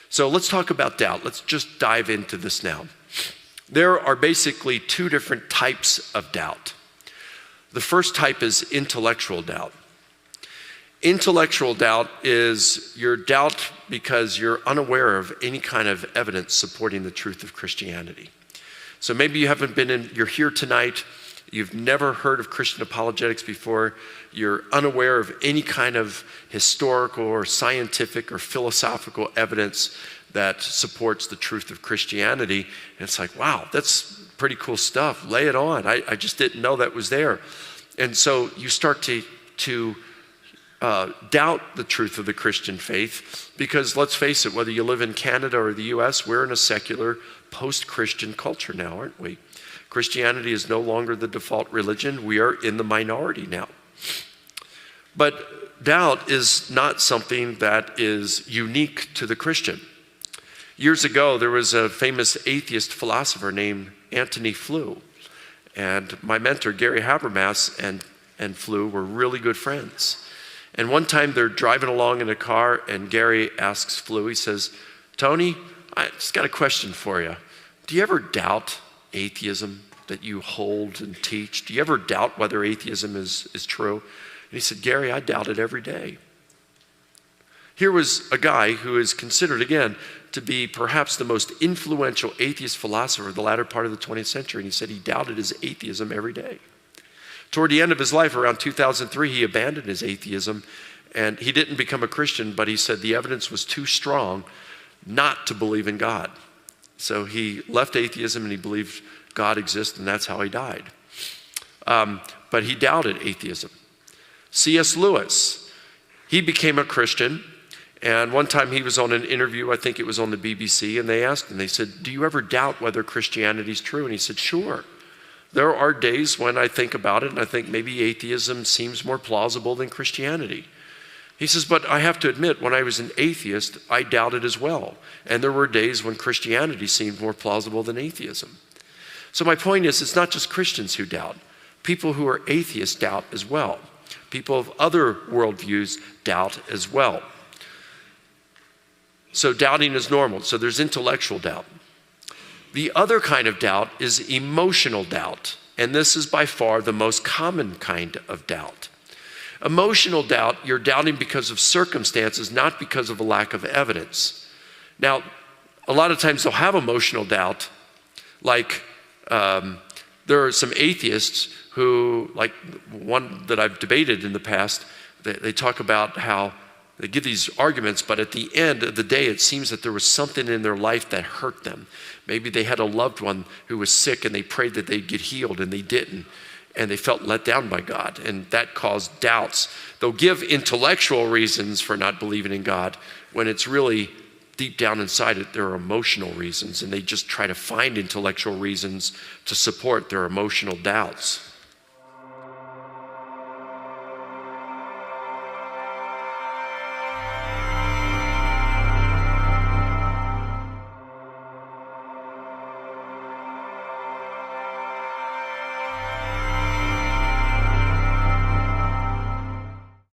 So let's talk about doubt. Let's just dive into this now. There are basically two different types of doubt. The first type is intellectual doubt. Intellectual doubt is your doubt because you're unaware of any kind of evidence supporting the truth of Christianity. So maybe you haven't you're here tonight, you've never heard of Christian apologetics before, you're unaware of any kind of historical or scientific or philosophical evidence that supports the truth of Christianity. And it's like, wow, that's pretty cool stuff. Lay it on. I just didn't know that was there. And so you start to doubt the truth of the Christian faith because, let's face it, whether you live in Canada or the US, we're in a secular post-Christian culture now, aren't we? Christianity is no longer the default religion. We are in the minority now. But doubt is not something that is unique to the Christian. Years ago, there was a famous atheist philosopher named Antony Flew. And my mentor, Gary Habermas, and Flew were really good friends. And one time they're driving along in a car and Gary asks Flew, he says, "Tony, I just got a question for you. Do you ever doubt atheism that you hold and teach? Do you ever doubt whether atheism is true?" And he said, "Gary, I doubt it every day." Here was a guy who is considered, again, to be perhaps the most influential atheist philosopher of the latter part of the 20th century. And he said he doubted his atheism every day. Toward the end of his life, around 2003, he abandoned his atheism. And he didn't become a Christian, but he said the evidence was too strong not to believe in God. So he left atheism and he believed God exists, and that's how he died. But he doubted atheism. C.S. Lewis, he became a Christian. And one time he was on an interview, I think it was on the BBC, and they asked him, they said, "Do you ever doubt whether Christianity is true?" And he said, "Sure. There are days when I think about it and I think maybe atheism seems more plausible than Christianity." He says, "But I have to admit, when I was an atheist, I doubted as well. And there were days when Christianity seemed more plausible than atheism." So my point is, it's not just Christians who doubt. People who are atheists doubt as well. People of other worldviews doubt as well. So doubting is normal. So there's intellectual doubt. The other kind of doubt is emotional doubt. And this is by far the most common kind of doubt. Emotional doubt, you're doubting because of circumstances, not because of a lack of evidence. Now, a lot of times they'll have emotional doubt, like there are some atheists who, like one that I've debated in the past, they talk about how they give these arguments, but at the end of the day, it seems that there was something in their life that hurt them. Maybe they had a loved one who was sick and they prayed that they'd get healed and they didn't. And they felt let down by God, and that caused doubts. They'll give intellectual reasons for not believing in God when it's really deep down inside it, there are emotional reasons, and they just try to find intellectual reasons to support their emotional doubts.